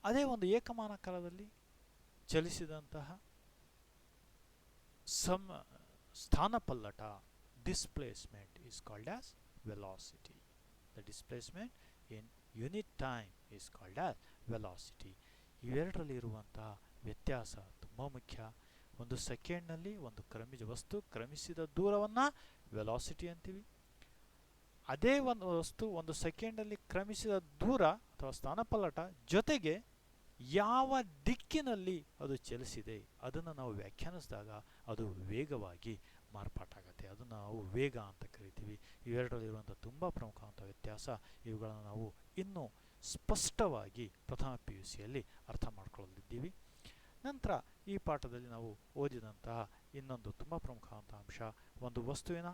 ಅದೇ ಒಂದು ಏಕಮಾನ ಕಾಲದಲ್ಲಿ ಚಲಿಸಿದಂತಹ ಸ್ಥಾನಪಲ್ಲಟ, displacement is called as velocity. The displacement in unit time is called as velocity. ಇವೆರಡರಲ್ಲಿ ಇರುವಂತಹ ವ್ಯತ್ಯಾಸ ತುಂಬ ಮುಖ್ಯ. 1 ಸೆಕೆಂಡ್ನಲ್ಲಿ ಒಂದು ವಸ್ತು ಕ್ರಮಿಸಿದ ದೂರವನ್ನು ವೆಲಾಸಿಟಿ ಅಂತೀವಿ. ಅದೇ ಒಂದು ವಸ್ತು 1 ಸೆಕೆಂಡಲ್ಲಿ ಕ್ರಮಿಸಿದ ದೂರ ಅಥವಾ ಸ್ಥಾನಪಲ್ಲಟ ಜೊತೆಗೆ ಯಾವ ದಿಕ್ಕಿನಲ್ಲಿ ಅದು ಚಲಿಸಿದೆ ಅದನ್ನು ನಾವು ವ್ಯಾಖ್ಯಾನಿಸಿದಾಗ ಅದು ವೇಗವಾಗಿ ಮಾರ್ಪಾಟಾಗುತ್ತೆ. ಅದನ್ನು ನಾವು ವೇಗ ಅಂತ ಕರಿತೀವಿ. ಇವೆರಡರಲ್ಲಿರುವಂಥ ತುಂಬ ಪ್ರಮುಖವಾದಂಥ ವ್ಯತ್ಯಾಸ. ಇವುಗಳನ್ನು ನಾವು ಇನ್ನೂ ಸ್ಪಷ್ಟವಾಗಿ ಪ್ರಥಮ PUCಯಲ್ಲಿ ಅರ್ಥ ಮಾಡ್ಕೊಳ್ಳಲಿದ್ದೀವಿ. ನಂತರ ಈ ಪಾಠದಲ್ಲಿ ನಾವು ಓದಿದಂತಹ ಇನ್ನೊಂದು ತುಂಬ ಪ್ರಮುಖವಾದಂಥ ಅಂಶ, ಒಂದು ವಸ್ತುವಿನ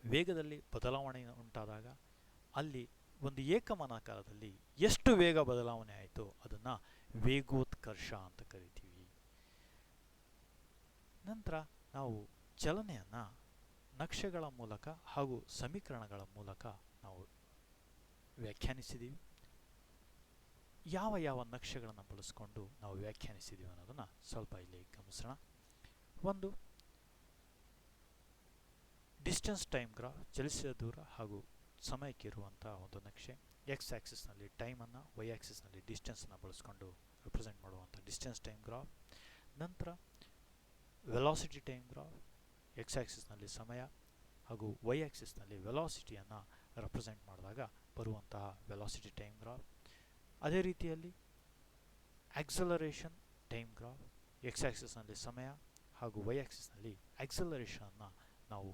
ವೇಗದಲ್ಲಿ ಬದಲಾವಣೆ ಉಂಟಾದಾಗ ಅಲ್ಲಿ ಒಂದು ಏಕಮಾನ ಕಾಲದಲ್ಲಿ ಎಷ್ಟು ವೇಗ ಬದಲಾವಣೆ ಆಯಿತು ಅದನ್ನು ವೇಗೋತ್ಕರ್ಷ ಅಂತ ಕರಿತೀವಿ. ನಂತರ ನಾವು ಚಲನೆಯನ್ನು ನಕ್ಷೆಗಳ ಮೂಲಕ ಹಾಗೂ ಸಮೀಕರಣಗಳ ಮೂಲಕ ನಾವು ವ್ಯಾಖ್ಯಾನಿಸಿದ್ದೀವಿ. ಯಾವ ಯಾವ ನಕ್ಷೆಗಳನ್ನು ಬಳಸಿಕೊಂಡು ನಾವು ವ್ಯಾಖ್ಯಾನಿಸಿದ್ದೀವಿ ಅನ್ನೋದನ್ನು ಸ್ವಲ್ಪ ಇಲ್ಲಿ ಗಮನಿಸೋಣ. ಒಂದು ಡಿಸ್ಟೆನ್ಸ್ ಟೈಮ್ ಗ್ರಾಫ್, ಚಲಿಸಿದ ದೂರ ಹಾಗೂ ಸಮಯಕ್ಕೆ ಇರುವಂಥ ಒಂದು ನಕ್ಷೆ. ಎಕ್ಸ್ ಆ್ಯಕ್ಸಿಸ್ನಲ್ಲಿ ಟೈಮನ್ನು, ವೈ ಆ್ಯಕ್ಸಿಸ್ನಲ್ಲಿ ಡಿಸ್ಟೆನ್ಸನ್ನು ಬಳಸ್ಕೊಂಡು ರೆಪ್ರೆಸೆಂಟ್ ಮಾಡುವಂಥ ಡಿಸ್ಟೆನ್ಸ್ ಟೈಮ್ ಗ್ರಾಫ್. ನಂತರ ವೆಲಾಸಿಟಿ ಟೈಮ್ ಗ್ರಾಫ್, ಎಕ್ಸ್ ಆ್ಯಕ್ಸಿಸ್ನಲ್ಲಿ ಸಮಯ ಹಾಗೂ ವೈ ಆ್ಯಕ್ಸಿಸ್ನಲ್ಲಿ ವೆಲಾಸಿಟಿಯನ್ನು ರೆಪ್ರೆಸೆಂಟ್ ಮಾಡಿದಾಗ ಬರುವಂತಹ ವೆಲಾಸಿಟಿ ಟೈಮ್ ಗ್ರಾಫ್. ಅದೇ ರೀತಿಯಲ್ಲಿ ಆಕ್ಸಲರೇಷನ್ ಟೈಮ್ ಗ್ರಾಫ್, ಎಕ್ಸ್ ಆ್ಯಕ್ಸಿಸ್ನಲ್ಲಿ ಸಮಯ ಹಾಗೂ ವೈ ಆ್ಯಕ್ಸಿಸ್ನಲ್ಲಿ ಆಕ್ಸಲರೇಷನನ್ನು ನಾವು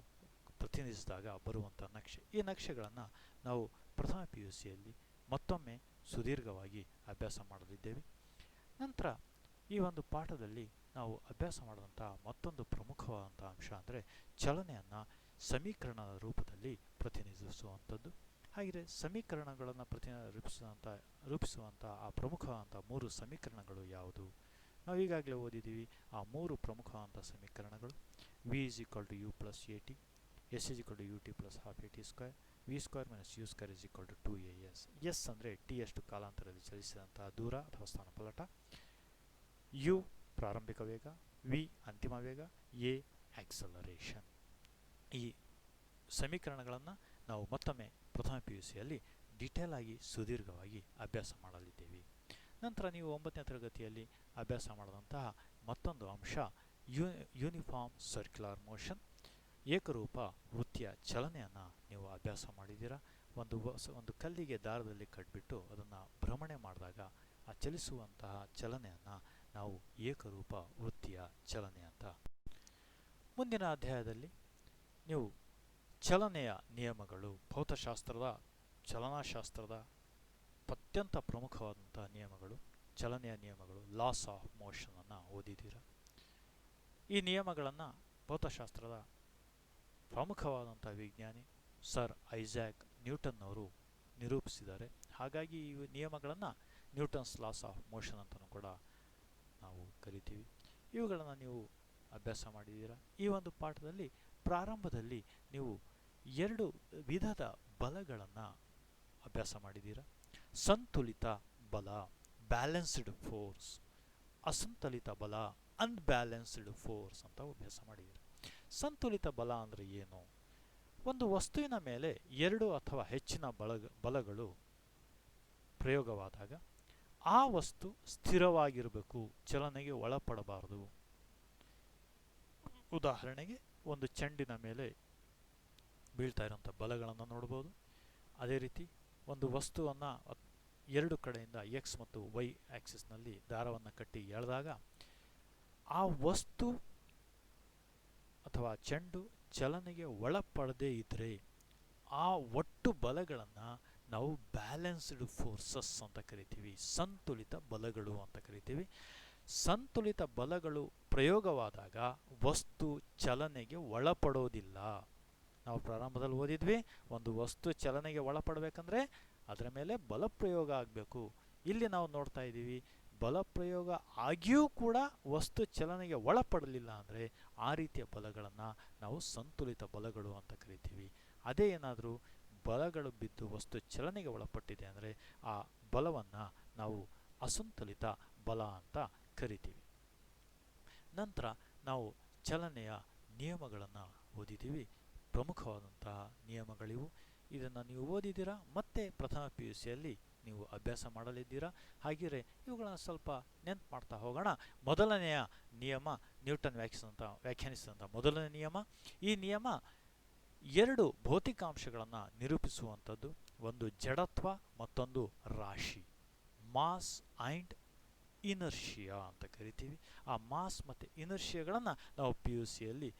ಪ್ರತಿನಿಧಿಸಿದಾಗ ಬರುವಂಥ ನಕ್ಷೆ. ಈ ನಕ್ಷೆಗಳನ್ನು ನಾವು ಪ್ರಥಮ PUCಯಲ್ಲಿ ಮತ್ತೊಮ್ಮೆ ಸುದೀರ್ಘವಾಗಿ ಅಭ್ಯಾಸ ಮಾಡಲಿದ್ದೇವೆ. ನಂತರ ಈ ಒಂದು ಪಾಠದಲ್ಲಿ ನಾವು ಅಭ್ಯಾಸ ಮಾಡಿದಂಥ ಮತ್ತೊಂದು ಪ್ರಮುಖವಾದಂಥ ಅಂಶ ಅಂದರೆ ಚಲನೆಯನ್ನು ಸಮೀಕರಣದ ರೂಪದಲ್ಲಿ ಪ್ರತಿನಿಧಿಸುವಂಥದ್ದು. ಹಾಗೆಯೇ ಸಮೀಕರಣಗಳನ್ನು ರೂಪಿಸುವಂಥ ಆ ಪ್ರಮುಖವಾದಂಥ 3 ಸಮೀಕರಣಗಳು ಯಾವುದು? ನಾವು ಈಗಾಗಲೇ ಓದಿದ್ದೀವಿ ಆ 3 ಪ್ರಮುಖವಾದಂಥ ಸಮೀಕರಣಗಳು. V = U + AT, S = UT + ½ AT², V² - U² = 2AS. S ಅಂದರೆ T ಅಷ್ಟು ಕಾಲಾಂತರದಲ್ಲಿ ಚಲಿಸಿದಂತಹ ದೂರ ಅಥವಾ ಸ್ಥಾನಪಲ್ಲಟ, U ಪ್ರಾರಂಭಿಕ ವೇಗ, V ಅಂತಿಮ ವೇಗ, A ಆಕ್ಸಲರೇಷನ್. ಈ ಸಮೀಕರಣಗಳನ್ನು ನಾವು ಮತ್ತೊಮ್ಮೆ ಪ್ರಥಮ PUCಯಲ್ಲಿ ಡಿಟೇಲ್ ಆಗಿ ಸುದೀರ್ಘವಾಗಿ ಅಭ್ಯಾಸ ಮಾಡಲಿದ್ದೇವೆ. ನಂತರ ನೀವು 9ನೇ ತರಗತಿಯಲ್ಲಿ ಅಭ್ಯಾಸ ಮಾಡಿದಂತಹ ಮತ್ತೊಂದು ಅಂಶ ಯೂನಿಫಾರ್ಮ್ ಸರ್ಕ್ಯುಲರ್ ಮೋಷನ್, ಏಕರೂಪ ವೃತ್ತಿಯ ಚಲನೆಯನ್ನು ನೀವು ಅಭ್ಯಾಸ ಮಾಡಿದ್ದೀರಾ. ಒಂದು ಕಲ್ಲಿಗೆ ದಾರದಲ್ಲಿ ಕಟ್ಟಿಬಿಟ್ಟು ಅದನ್ನು ಭ್ರಮಣೆ ಮಾಡಿದಾಗ ಆ ಚಲಿಸುವಂತಹ ಚಲನೆಯನ್ನು ನಾವು ಏಕರೂಪ ವೃತ್ತಿಯ ಚಲನೆ ಅಂತ. ಮುಂದಿನ ಅಧ್ಯಾಯದಲ್ಲಿ ನೀವು ಚಲನೆಯ ನಿಯಮಗಳು, ಭೌತಶಾಸ್ತ್ರದ ಚಲನಾಶಾಸ್ತ್ರದ ಅತ್ಯಂತ ಪ್ರಮುಖವಾದಂಥ ನಿಯಮಗಳು, ಚಲನೆಯ ನಿಯಮಗಳು, ಲಾಸ್ ಆಫ್ ಮೋಷನನ್ನು ಓದಿದ್ದೀರಾ. ಈ ನಿಯಮಗಳನ್ನು ಭೌತಶಾಸ್ತ್ರದ ಪ್ರಮುಖವಾದಂಥ ವಿಜ್ಞಾನಿ ಸರ್ ಐಸಾಕ್ ನ್ಯೂಟನ್ ಅವರು ನಿರೂಪಿಸಿದ್ದಾರೆ. ಹಾಗಾಗಿ ಈ ನಿಯಮಗಳನ್ನು ನ್ಯೂಟನ್ಸ್ ಲಾಸ್ ಆಫ್ ಮೋಷನ್ ಅಂತಲೂ ಕೂಡ ನಾವು ಕರಿತೀವಿ. ಇವುಗಳನ್ನು ನೀವು ಅಭ್ಯಾಸ ಮಾಡಿದ್ದೀರಾ. ಈ ಒಂದು ಪಾಠದಲ್ಲಿ ಪ್ರಾರಂಭದಲ್ಲಿ ನೀವು 2 ವಿಧದ ಬಲಗಳನ್ನು ಅಭ್ಯಾಸ ಮಾಡಿದ್ದೀರಾ. ಸಂತುಲಿತ ಬಲ, ಬ್ಯಾಲೆನ್ಸ್ಡ್ ಫೋರ್ಸ್, ಅಸಂತುಲಿತ ಬಲ, ಅನ್ಬ್ಯಾಲೆನ್ಸ್ಡ್ ಫೋರ್ಸ್ ಅಂತ ಅಭ್ಯಾಸ ಮಾಡಿದ್ದೀರಾ. ಸಂತುಲಿತ ಬಲ ಅಂದರೆ ಏನು? ಒಂದು ವಸ್ತುವಿನ ಮೇಲೆ ಎರಡು ಅಥವಾ ಹೆಚ್ಚಿನ ಬಲಗಳು ಪ್ರಯೋಗವಾದಾಗ ಆ ವಸ್ತು ಸ್ಥಿರವಾಗಿರಬೇಕು, ಚಲನೆಗೆ ಒಳಪಡಬಾರದು. ಉದಾಹರಣೆಗೆ ಒಂದು ಚೆಂಡಿನ ಮೇಲೆ ಬೀಳ್ತಾ ಇರುವಂಥ ಬಲಗಳನ್ನು ನೋಡ್ಬೋದು. ಅದೇ ರೀತಿ ಒಂದು ವಸ್ತುವನ್ನು ಎರಡು ಕಡೆಯಿಂದ ಎಕ್ಸ್ ಮತ್ತು ವೈ ಆಕ್ಸಿಸ್ನಲ್ಲಿ ದಾರವನ್ನು ಕಟ್ಟಿ ಎಳೆದಾಗ ಆ ವಸ್ತು ಅಥವಾ ಚೆಂಡು ಚಲನೆಗೆ ಒಳಪಡದೇ ಇದ್ದರೆ ಆ ಒಟ್ಟು ಬಲಗಳನ್ನು ನಾವು ಬ್ಯಾಲೆನ್ಸ್ಡ್ ಫೋರ್ಸಸ್ ಅಂತ ಕರಿತೀವಿ, ಸಂತುಲಿತ ಬಲಗಳು ಅಂತ ಕರಿತೀವಿ. ಸಂತುಲಿತ ಬಲಗಳು ಪ್ರಯೋಗವಾದಾಗ ವಸ್ತು ಚಲನೆಗೆ ಒಳಪಡೋದಿಲ್ಲ. ನಾವು ಪ್ರಾರಂಭದಲ್ಲಿ ಓದಿದ್ವಿ, ಒಂದು ವಸ್ತು ಚಲನೆಗೆ ಒಳಪಡಬೇಕಂದ್ರೆ ಅದರ ಮೇಲೆ ಬಲಪ್ರಯೋಗ ಆಗಬೇಕು. ಇಲ್ಲಿ ನಾವು ನೋಡ್ತಾ ಇದ್ದೀವಿ, ಬಲಪ್ರಯೋಗ ಆಗಿಯೂ ಕೂಡ ವಸ್ತು ಚಲನೆಗೆ ಒಳಪಡಲಿಲ್ಲ ಅಂದರೆ ಆ ರೀತಿಯ ಬಲಗಳನ್ನು ನಾವು ಸಂತುಲಿತ ಬಲಗಳು ಅಂತ ಕರಿತೀವಿ. ಅದೇ ಏನಾದರೂ ಬಲಗಳು ಬಿದ್ದು ವಸ್ತು ಚಲನೆಗೆ ಒಳಪಟ್ಟಿದೆ ಅಂದರೆ ಆ ಬಲವನ್ನು ನಾವು ಅಸಂತುಲಿತ ಬಲ ಅಂತ ಕರಿತೀವಿ. ನಂತರ ನಾವು ಚಲನೆಯ ನಿಯಮಗಳನ್ನು ಓದಿದ್ದೀವಿ. ಪ್ರಮುಖವಾದಂತಹ ನಿಯಮಗಳಿವು. ಇದನ್ನು ನೀವು ಓದಿದ್ದೀರಾ, ಮತ್ತೆ ಪ್ರಥಮ PUCಯಲ್ಲಿ ನೀವು ಅಭ್ಯಾಸ ಮಾಡಲಿದ್ದೀರಾ. ಹಾಗೆಯೇ ಇವುಗಳನ್ನು ಸ್ವಲ್ಪ ನೆನಪು ಮಾಡ್ತಾ ಹೋಗೋಣ. ಮೊದಲನೆಯ ನಿಯಮ ನ್ಯೂಟನ್ ವ್ಯಾಖ್ಯಾನಿಸಿದಂಥ ಮೊದಲನೇ ನಿಯಮ. ಈ ನಿಯಮ ಎರಡು ಭೌತಿಕಾಂಶಗಳನ್ನು ನಿರೂಪಿಸುವಂಥದ್ದು. ಒಂದು ಜಡತ್ವ, ಮತ್ತೊಂದು ರಾಶಿ, ಮಾಸ್ ಆ್ಯಂಡ್ ಇನರ್ಷಿಯಾ ಅಂತ ಕರಿತೀವಿ. ಆ ಮಾಸ್ ಮತ್ತು ಇನರ್ಷಿಯಾಗಳನ್ನು ನಾವು PUCಯಲ್ಲಿ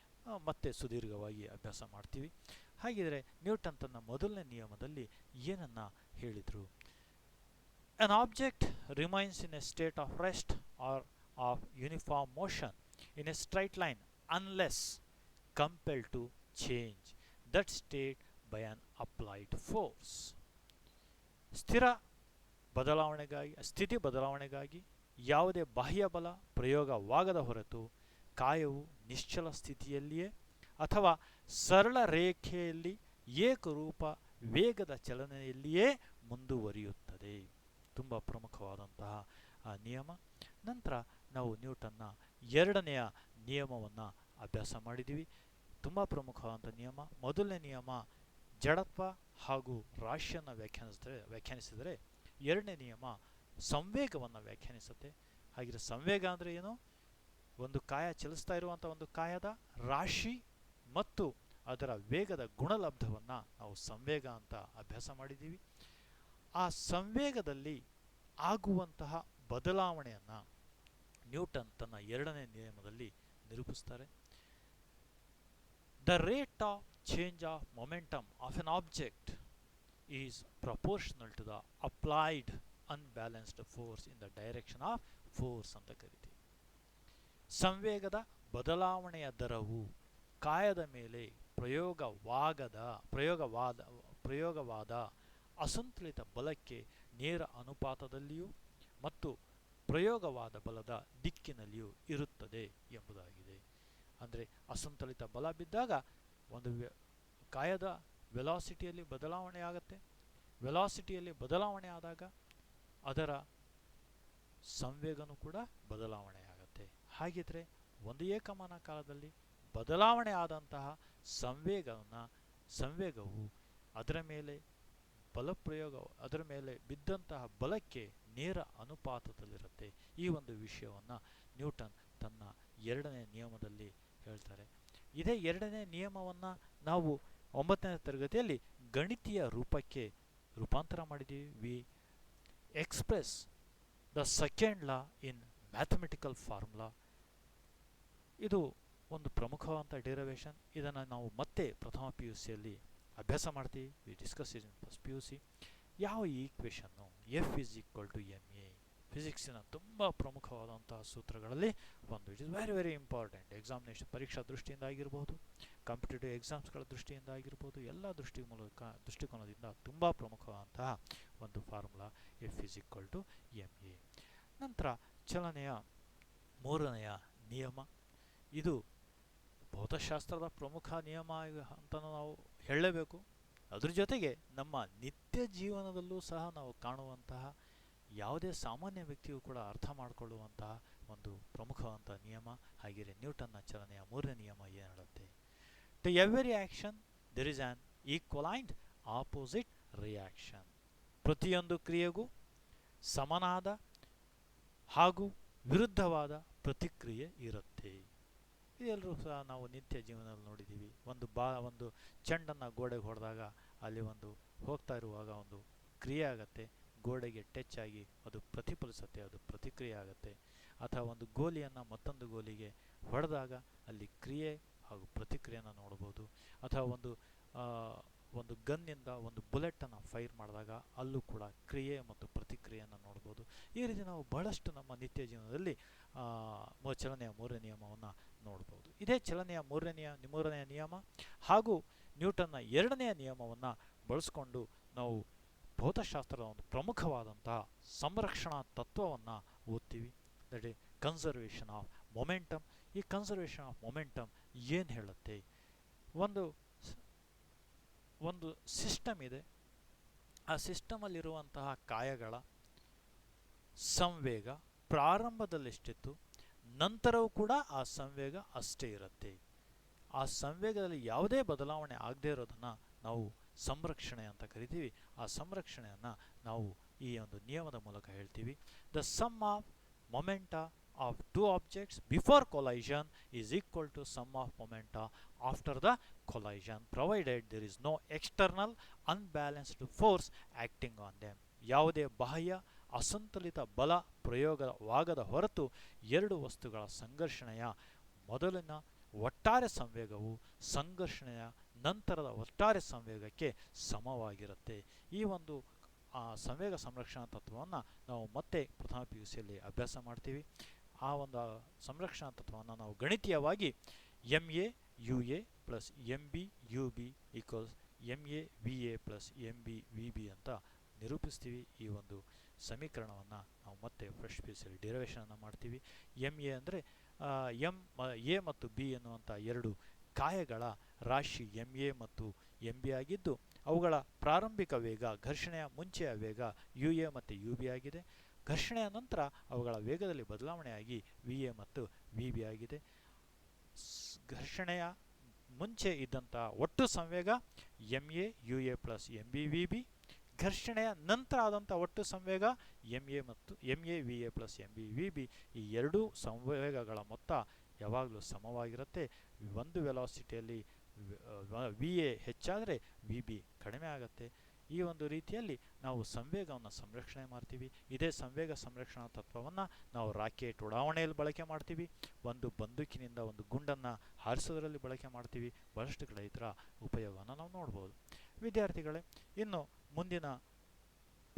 ಮತ್ತೆ ಸುದೀರ್ಘವಾಗಿ ಅಭ್ಯಾಸ ಮಾಡ್ತೀವಿ. ಹಾಗಿದ್ರೆ ನ್ಯೂಟನ್ ತನ್ನ ಮೊದಲನೇ ನಿಯಮದಲ್ಲಿ ಏನನ್ನ ಹೇಳಿದರು? An object remains in a state of rest or of uniform motion in a straight line unless compelled to change that state by an applied force. ಸ್ಥಿತಿ ಬದಲಾವಣೆಗಾಗಿ ಯಾವುದೇ ಬಾಹ್ಯ ಬಲ ಪ್ರಯೋಗವಾಗದ ಹೊರತು ಕಾಯವು ನಿಶ್ಚಲ ಸ್ಥಿತಿಯಲ್ಲಿಯೇ ಅಥವಾ ಸರಳ ರೇಖೆಯಲ್ಲಿ ಏಕರೂಪ ವೇಗದ ಚಲನೆಯಲ್ಲಿಯೇ ಮುಂದುವರಿಯುತ್ತದೆ. ತುಂಬ ಪ್ರಮುಖವಾದಂತಹ ನಿಯಮ. ನಂತರ ನಾವು ನ್ಯೂಟನ್ನ ಎರಡನೆಯ ನಿಯಮವನ್ನು ಅಭ್ಯಾಸ ಮಾಡಿದ್ದೀವಿ. ತುಂಬ ಪ್ರಮುಖವಾದಂಥ ನಿಯಮ. ಮೊದಲನೇ ನಿಯಮ ಜಡತ್ವ ಹಾಗೂ ರಾಶಿಯನ್ನು ವ್ಯಾಖ್ಯಾನಿಸಿದರೆ ಎರಡನೇ ನಿಯಮ ಸಂವೇಗವನ್ನು ವ್ಯಾಖ್ಯಾನಿಸುತ್ತೆ. ಹಾಗೆ ಸಂವೇಗ ಅಂದರೆ ಏನು? ಒಂದು ಕಾಯ ಚಲಿಸ್ತಾ ಇರುವಂಥ ಒಂದು ಕಾಯದ ರಾಶಿ ಮತ್ತು ಅದರ ವೇಗದ ಗುಣಲಬ್ಧವನ್ನು ನಾವು ಸಂವೇಗ ಅಂತ ಅಭ್ಯಾಸ ಮಾಡಿದ್ದೀವಿ. ಆ ಸಂವೇಗದಲ್ಲಿ ಆಗುವಂತಹ ಬದಲಾವಣೆಯನ್ನು ನ್ಯೂಟನ್ ತನ್ನ ಎರಡನೇ ನಿಯಮದಲ್ಲಿ ನಿರೂಪಿಸ್ತಾರೆ. The rate of change of momentum of an object is proportional to the applied unbalanced force in the direction of force ಅಂತ ಕರಿತೀವಿ. ಸಂವೇಗದ ಬದಲಾವಣೆಯ ದರವು ಕಾಯದ ಮೇಲೆ ಪ್ರಯೋಗವಾದ ಅಸಂತುಲಿತ ಬಲಕ್ಕೆ ನೇರ ಅನುಪಾತದಲ್ಲಿಯೂ ಮತ್ತು ಪ್ರಯೋಗವಾದ ಬಲದ ದಿಕ್ಕಿನಲ್ಲಿಯೂ ಇರುತ್ತದೆ ಎಂಬುದಾಗಿದೆ. ಅಂದರೆ ಅಸಂತುಲಿತ ಬಲ ಬಿದ್ದಾಗ ಒಂದು ಕಾಯದ ವೆಲಾಸಿಟಿಯಲ್ಲಿ ಬದಲಾವಣೆ ಆಗುತ್ತೆ. ವೆಲಾಸಿಟಿಯಲ್ಲಿ ಬದಲಾವಣೆ ಆದಾಗ ಅದರ ಸಂವೇಗನೂ ಕೂಡ ಬದಲಾವಣೆ ಆಗುತ್ತೆ. ಹಾಗಿದ್ರೆ ಒಂದು ಏಕಮಾನ ಕಾಲದಲ್ಲಿ ಬದಲಾವಣೆ ಆದಂತಹ ಸಂವೇಗವು ಅದರ ಮೇಲೆ ಬಿದ್ದಂತಹ ಬಲಕ್ಕೆ ನೇರ ಅನುಪಾತದಲ್ಲಿರುತ್ತೆ. ಈ ಒಂದು ವಿಷಯವನ್ನು ನ್ಯೂಟನ್ ತನ್ನ ಎರಡನೇ ನಿಯಮದಲ್ಲಿ ಹೇಳ್ತಾರೆ. ಇದೇ ಎರಡನೇ ನಿಯಮವನ್ನು ನಾವು 9ನೇ ತರಗತಿಯಲ್ಲಿ ಗಣಿತೀಯ ರೂಪಕ್ಕೆ ರೂಪಾಂತರ ಮಾಡಿದ್ದೀವಿ. We express the second law in mathematical formula. ಇದು ಒಂದು ಪ್ರಮುಖವಾದಂಥ ಡೆರಿವೇಷನ್. ಇದನ್ನು ನಾವು ಮತ್ತೆ ಪ್ರಥಮ PUCಯಲ್ಲಿ ಅಭ್ಯಾಸ ಮಾಡ್ತೀವಿ. We discuss in first PUC. ಯಾವ ಈಕ್ವೇಷನ್ನು? F = ma. ಫಿಸಿಕ್ಸಿನ ತುಂಬ ಪ್ರಮುಖವಾದಂತಹ ಸೂತ್ರಗಳಲ್ಲಿ ಒಂದು. It is very very important. Examination ಪರೀಕ್ಷಾ ದೃಷ್ಟಿಯಿಂದ ಆಗಿರ್ಬೋದು, ಕಾಂಪಿಟೇಟಿವ್ ಎಕ್ಸಾಮ್ಸ್ಗಳ ದೃಷ್ಟಿಯಿಂದ ಆಗಿರ್ಬೋದು, ಎಲ್ಲ ದೃಷ್ಟಿಕೋನದಿಂದ ತುಂಬ ಪ್ರಮುಖವಾದಂತಹ ಒಂದು ಫಾರ್ಮುಲಾ F = ma. ನಂತರ ಚಲನೆಯ ಮೂರನೆಯ ನಿಯಮ. ಇದು ಭೌತಶಾಸ್ತ್ರದ ಪ್ರಮುಖ ನಿಯಮ ಅಂತ ನಾವು ಹೇಳಲೇಬೇಕು. ಅದ್ರ ಜೊತೆಗೆ ನಮ್ಮ ನಿತ್ಯ ಜೀವನದಲ್ಲೂ ಸಹ ನಾವು ಕಾಣುವಂತಹ ಯಾವುದೇ ಸಾಮಾನ್ಯ ವ್ಯಕ್ತಿಯು ಕೂಡ ಅರ್ಥ ಮಾಡಿಕೊಳ್ಳುವಂತಹ ಒಂದು ಪ್ರಮುಖವಾದಂಥ ನಿಯಮ. ಹಾಗೆಯೇ ನ್ಯೂಟನ್ನ ಚಲನೆಯ ಮೂರನೇ ನಿಯಮ ಏನು ಹೇಳುತ್ತೆ? To every action there is an equal and opposite reaction. ಪ್ರತಿಯೊಂದು ಕ್ರಿಯೆಗೂ ಸಮನಾದ ಹಾಗೂ ವಿರುದ್ಧವಾದ ಪ್ರತಿಕ್ರಿಯೆ ಇರುತ್ತೆ. ಇದೆಲ್ಲರೂ ಸಹ ನಾವು ನಿತ್ಯ ಜೀವನದಲ್ಲಿ ನೋಡಿದ್ದೀವಿ. ಒಂದು ಚೆಂಡನ್ನು ಗೋಡೆಗೆ ಹೊಡೆದಾಗ ಅಲ್ಲಿ ಒಂದು ಹೋಗ್ತಾ ಇರುವಾಗ ಒಂದು ಕ್ರಿಯೆ ಆಗುತ್ತೆ, ಗೋಡೆಗೆ ಟಚ್ ಆಗಿ ಅದು ಪ್ರತಿಫಲಿಸುತ್ತೆ, ಅದು ಪ್ರತಿಕ್ರಿಯೆ ಆಗುತ್ತೆ. ಅಥವಾ ಒಂದು ಗೋಲಿಯನ್ನು ಮತ್ತೊಂದು ಗೋಲಿಗೆ ಹೊಡೆದಾಗ ಅಲ್ಲಿ ಕ್ರಿಯೆ ಹಾಗೂ ಪ್ರತಿಕ್ರಿಯೆಯನ್ನು ನೋಡ್ಬೋದು. ಅಥವಾ ಒಂದು ಗನ್ನಿಂದ ಒಂದು ಬುಲೆಟನ್ನು ಫೈರ್ ಮಾಡಿದಾಗ ಅಲ್ಲೂ ಕೂಡ ಕ್ರಿಯೆ ಮತ್ತು ಪ್ರತಿಕ್ರಿಯೆಯನ್ನು ನೋಡ್ಬೋದು. ಈ ರೀತಿ ನಾವು ಬಹಳಷ್ಟು ನಮ್ಮ ನಿತ್ಯ ಜೀವನದಲ್ಲಿ ಚಲನೆಯ ಮೂರನೇ ನಿಯಮವನ್ನು ನೋಡ್ಬೋದು. ಇದೇ ಚಲನೆಯ ಮೂರನೆಯ ನಿಯಮ ಹಾಗೂ ನ್ಯೂಟನ್ನ ಎರಡನೆಯ ನಿಯಮವನ್ನು ಬಳಸ್ಕೊಂಡು ನಾವು ಭೌತಶಾಸ್ತ್ರದ ಒಂದು ಪ್ರಮುಖವಾದಂತಹ ಸಂರಕ್ಷಣಾ ತತ್ವವನ್ನು ಓದ್ತೀವಿ. That is conservation of momentum. ಈ ಕನ್ಸರ್ವೇಷನ್ ಆಫ್ ಮೊಮೆಂಟಮ್ ಏನು ಹೇಳುತ್ತೆ? ಒಂದು ಸಿಸ್ಟಮ್ ಇದೆ. ಆ ಸಿಸ್ಟಮಲ್ಲಿರುವಂತಹ ಕಾಯಗಳ ಸಂವೇಗ ಪ್ರಾರಂಭದಲ್ಲೆಷ್ಟಿತ್ತು, ನಂತರವೂ ಕೂಡ ಆ ಸಂವೇಗ ಅಷ್ಟೇ ಇರುತ್ತೆ. ಆ ಸಂವೇಗದಲ್ಲಿ ಯಾವುದೇ ಬದಲಾವಣೆ ಆಗದೇ ಇರೋದನ್ನು ನಾವು ಸಂರಕ್ಷಣೆ ಅಂತ ಕರಿತೀವಿ. ಆ ಸಂರಕ್ಷಣೆಯನ್ನು ನಾವು ಈ ಒಂದು ನಿಯಮದ ಮೂಲಕ ಹೇಳ್ತೀವಿ. The sum of momenta of two objects before collision is equal to sum of momenta after the collision, provided there is no external unbalanced force acting on them. ಯಾವುದೇ ಬಾಹ್ಯ ಅಸಂತುಲಿತ ಬಲ ಪ್ರಯೋಗವಾಗದ ಹೊರತು ಎರಡು ವಸ್ತುಗಳ ಸಂಘರ್ಷಣೆಯ ಮೊದಲಿನ ಒಟ್ಟಾರೆ ಸಂವೇಗವು ಸಂಘರ್ಷಣೆಯ ನಂತರದ ಒಟ್ಟಾರೆ ಸಂವೇಗಕ್ಕೆ ಸಮವಾಗಿರುತ್ತೆ. ಈ ಒಂದು ಸಂವೇಗ ಸಂರಕ್ಷಣಾ ತತ್ವವನ್ನು ನಾವು ಮತ್ತೆ ಪ್ರಥಮ PUCಯಲ್ಲಿ ಅಭ್ಯಾಸ ಮಾಡ್ತೀವಿ. ಆ ಒಂದು ಸಂರಕ್ಷಣಾ ತತ್ವವನ್ನು ನಾವು ಗಣಿತೀಯವಾಗಿ MA/UA plus MB/UB equals MA/VA plus MB/VB ಅಂತ ನಿರೂಪಿಸ್ತೀವಿ. ಈ ಒಂದು ಸಮೀಕರಣವನ್ನು ನಾವು ಮತ್ತೆ ಫಸ್ಟ್ PUCಯಲ್ಲಿ ಡಿರೈವೇಷನನ್ನು ಮಾಡ್ತೀವಿ. MA ಅಂದರೆ ಎ ಮತ್ತು ಬಿ ಎನ್ನುವಂಥ ಎರಡು ಕಾಯಗಳ ರಾಶಿ MA ಮತ್ತು MB ಆಗಿದ್ದು, ಅವುಗಳ ಪ್ರಾರಂಭಿಕ ವೇಗ ಘರ್ಷಣೆಯ ಮುಂಚೆಯ ವೇಗ UA ಮತ್ತು UB ಆಗಿದೆ. ಘರ್ಷಣೆಯ ನಂತರ ಅವುಗಳ ವೇಗದಲ್ಲಿ ಬದಲಾವಣೆಯಾಗಿ VA ಮತ್ತು VB ಆಗಿದೆ. ಘರ್ಷಣೆಯ ಮುಂಚೆ ಇದ್ದಂಥ ಒಟ್ಟು ಸಂವೇಗ MA/UA ಪ್ಲಸ್ MB/VB. ಘರ್ಷಣೆಯ ನಂತರ ಆದಂಥ ಒಟ್ಟು ಸಂವೇಗ MA/VA ಪ್ಲಸ್ MB/VB. ಈ ಎರಡೂ ಸಂವೇಗಗಳ ಮೊತ್ತ ಯಾವಾಗಲೂ ಸಮವಾಗಿರುತ್ತೆ. ಒಂದು ವೆಲಾಸಿಟಿಯಲ್ಲಿ VA ಹೆಚ್ಚಾದರೆ VB ಕಡಿಮೆ ಆಗುತ್ತೆ. ಈ ಒಂದು ರೀತಿಯಲ್ಲಿ ನಾವು ಸಂವೇಗವನ್ನು ಸಂರಕ್ಷಣೆ ಮಾಡ್ತೀವಿ. ಇದೇ ಸಂವೇಗ ಸಂರಕ್ಷಣಾ ತತ್ವವನ್ನು ನಾವು ರಾಕೆಟ್ ಉಡಾವಣೆಯಲ್ಲಿ ಬಳಕೆ ಮಾಡ್ತೀವಿ. ಒಂದು ಬಂದೂಕಿನಿಂದ ಒಂದು ಗುಂಡನ್ನು ಹಾರಿಸೋದ್ರಲ್ಲಿ ಬಳಕೆ ಮಾಡ್ತೀವಿ. ಬಹಳಷ್ಟು ಕಡೆ ಇದರ ಉಪಯೋಗವನ್ನು ನಾವು ನೋಡ್ಬೋದು. ವಿದ್ಯಾರ್ಥಿಗಳೇ, ಇನ್ನು ಮುಂದಿನ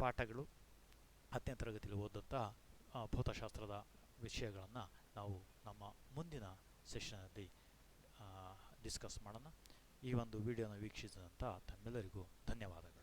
ಪಾಠಗಳು 10ನೇ ತರಗತಿಯಲ್ಲಿ ಓದಂತಹ ಭೌತಶಾಸ್ತ್ರದ ವಿಷಯಗಳನ್ನು ನಾವು ನಮ್ಮ ಮುಂದಿನ ಸೆಷನಲ್ಲಿ ಡಿಸ್ಕಸ್ ಮಾಡೋಣ. ಈ ಒಂದು ವಿಡಿಯೋನ ವೀಕ್ಷಿಸಿದಂಥ ತಮ್ಮೆಲ್ಲರಿಗೂ ಧನ್ಯವಾದಗಳು.